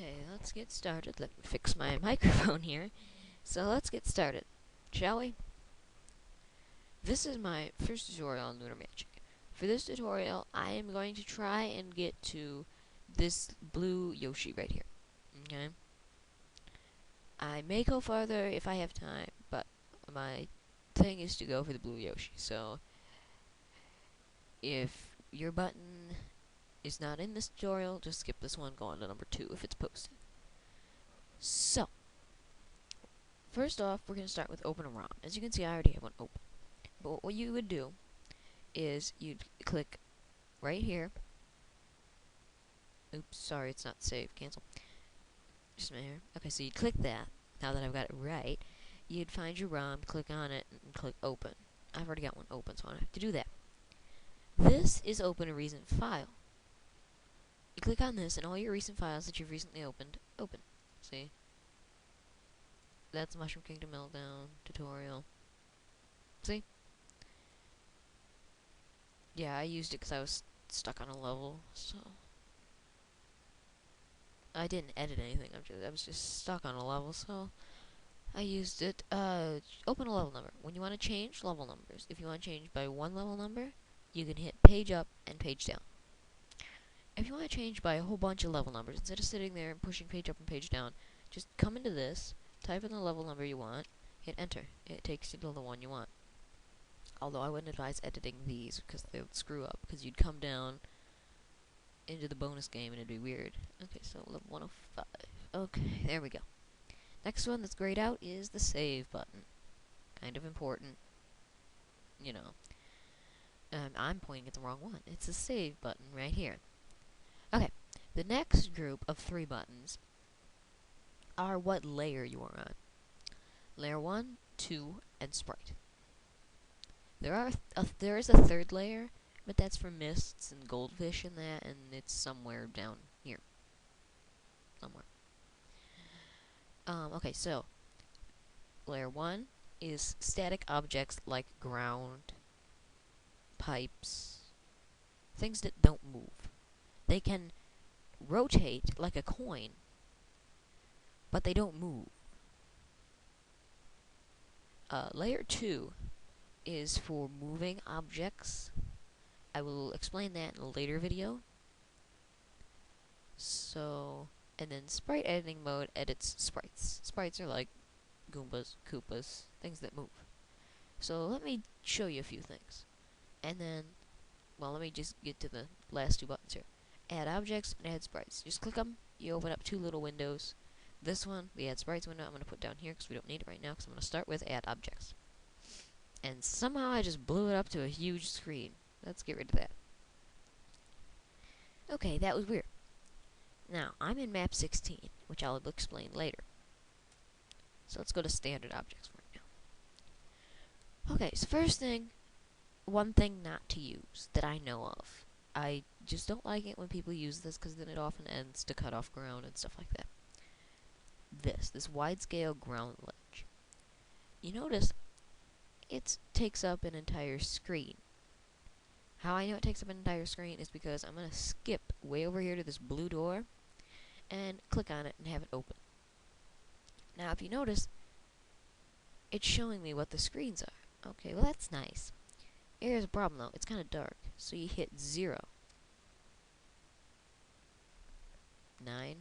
Okay, let's get started. Let me fix my microphone here. So let's get started, shall we? This is my first tutorial on Lunar Magic. For this tutorial, I am going to try and get to this blue Yoshi right here. Okay? I may go farther if I have time, but my thing is to go for the blue Yoshi. So, if your button is not in this tutorial, just skip this one, go on to number 2 if it's posted. So, first off, we're going to start with open a ROM. As you can see, I already have one open. But what you would do is you'd click right here. Oops, sorry, it's not saved. Cancel. Just a minute here. Okay, so you'd click that. Now that I've got it right, you'd find your ROM, click on it, and click open. I've already got one open, so I don't have to do that. This is open a recent file. You click on this, and all your recent files that you've recently opened, open. See? That's Mushroom Kingdom Meltdown tutorial. See? Yeah, I used it because I was stuck on a level, so I didn't edit anything. I was just stuck on a level, so I used it. Open a level number. When you want to change level numbers, if you want to change by one level number, you can hit page up and page down. If you want to change by a whole bunch of level numbers, instead of sitting there and pushing page up and page down, just come into this, type in the level number you want, hit enter. It takes you to the one you want. Although I wouldn't advise editing these because they would screw up, because you'd come down into the bonus game and it'd be weird. Okay, so level 105. Okay, there we go. Next one that's grayed out is the save button. Kind of important. You know. I'm pointing at the wrong one. It's the save button right here. Okay, the next group of 3 buttons are what layer you are on. Layer 1, 2, and Sprite. There is a third layer, but that's for mists and goldfish and that, and it's somewhere down here. Somewhere. Okay, so layer 1 is static objects like ground, pipes, things that don't move. They can rotate like a coin, but they don't move. Layer 2 is for moving objects. I will explain that in a later video. So, and then sprite editing mode edits sprites. Sprites are like Goombas, Koopas, things that move. So let me show you a few things. And then, well, let me just get to the last 2 buttons here. Add objects and add sprites. Just click them, you open up 2 little windows. This one, the add sprites window, I'm going to put down here because we don't need it right now, because I'm going to start with add objects. And somehow I just blew it up to a huge screen. Let's get rid of that. Okay, that was weird. Now, I'm in map 16, which I'll explain later. So let's go to standard objects right now. Okay, so first thing, one thing not to use that I know of. I just don't like it when people use this because then it often ends to cut off ground and stuff like that. This wide-scale ground ledge. You notice it takes up an entire screen. How I know it takes up an entire screen is because I'm going to skip way over here to this blue door and click on it and have it open. Now, if you notice, it's showing me what the screens are. Okay, well that's nice. Here's a problem though, it's kind of dark, so you hit 0, 9.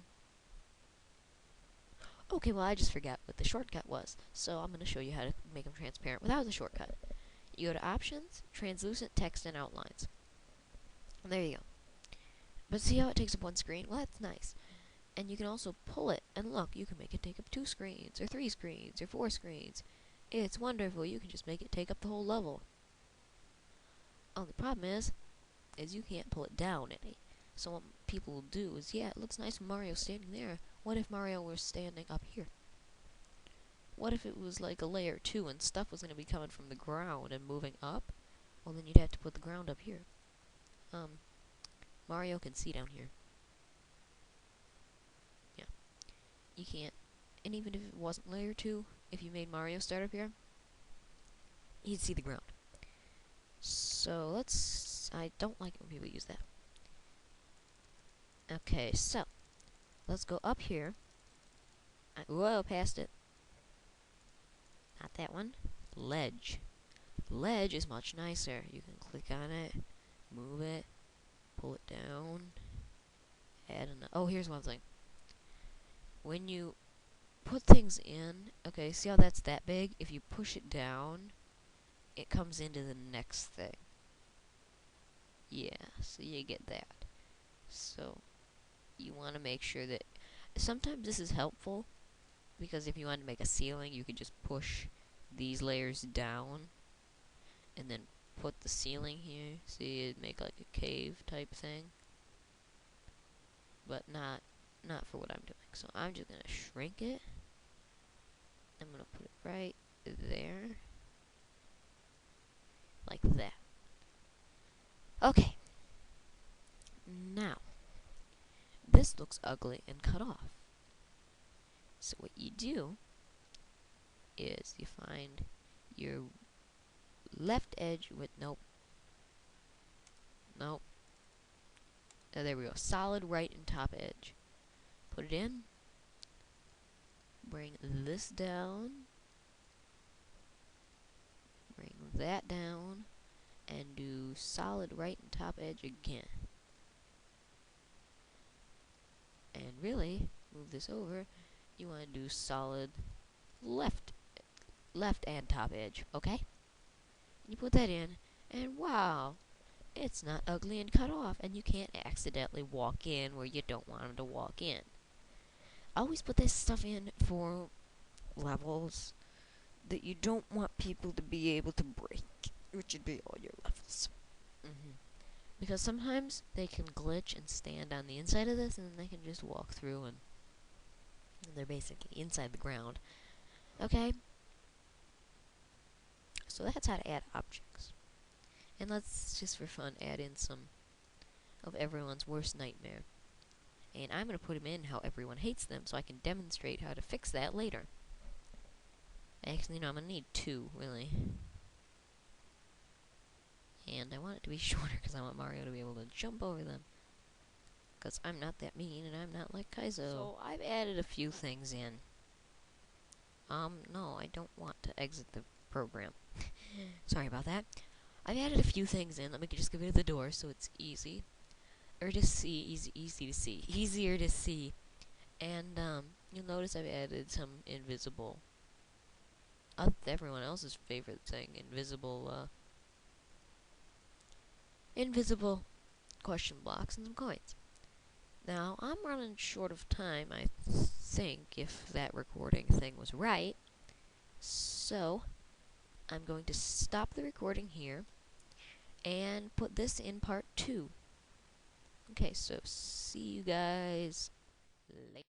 Okay, well I just forgot what the shortcut was, so I'm going to show you how to make them transparent without the shortcut. You go to Options, Translucent Text and Outlines. And there you go. But see how it takes up one screen? Well, that's nice. And you can also pull it, and look, you can make it take up 2 screens, or 3 screens, or 4 screens. It's wonderful, you can just make it take up the whole level. Only problem is you can't pull it down any. So what people will do is, yeah, it looks nice when Mario's standing there. What if Mario were standing up here? What if it was like a layer 2 and stuff was going to be coming from the ground and moving up? Well, then you'd have to put the ground up here. Mario can see down here. Yeah. You can't. And even if it wasn't layer 2, if you made Mario start up here, he'd see the ground. So I don't like it when people use that. Okay, so let's go up here. Whoa, past it. Not that one. Ledge. Ledge is much nicer. You can click on it, move it, pull it down, add an. Oh, here's one thing. When you put things in, okay, see how that's that big? If you push it down, it comes into the next thing. Yeah, so you get that. So you want to make sure that sometimes this is helpful because if you want to make a ceiling, you could just push these layers down and then put the ceiling here. See, it'd make like a cave type thing, but not for what I'm doing. So I'm just gonna shrink it. I'm gonna put it right there, like that. Okay. Now, this looks ugly and cut off. So what you do is you find your left edge with nope. Oh, there we go. Solid right and top edge. Put it in. Bring this down. Bring that down. And do solid right and top edge again. And really, move this over. You want to do solid left and top edge, okay? You put that in, and wow, it's not ugly and cut off, and you can't accidentally walk in where you don't want them to walk in. Always put this stuff in for levels that you don't want people to be able to break, which would be all your levels. Because sometimes they can glitch and stand on the inside of this, and then they can just walk through, and they're basically inside the ground. Okay? So that's how to add objects. And let's, just for fun, add in some of everyone's worst nightmare. And I'm going to put them in how everyone hates them, so I can demonstrate how to fix that later. Actually, no, I'm going to need 2, really. And I want it to be shorter, because I want Mario to be able to jump over them. Because I'm not that mean, and I'm not like Kaizo. So I've added a few things in. No, I don't want to exit the program. Sorry about that. I've added a few things in. Let me just give it the door so it's easy. Or to see, easy to see. Easier to see. And, you'll notice I've added some invisible, everyone else's favorite thing, invisible question blocks and some coins. Now, I'm running short of time, I think, if that recording thing was right. So, I'm going to stop the recording here and put this in part 2. Okay, so see you guys later.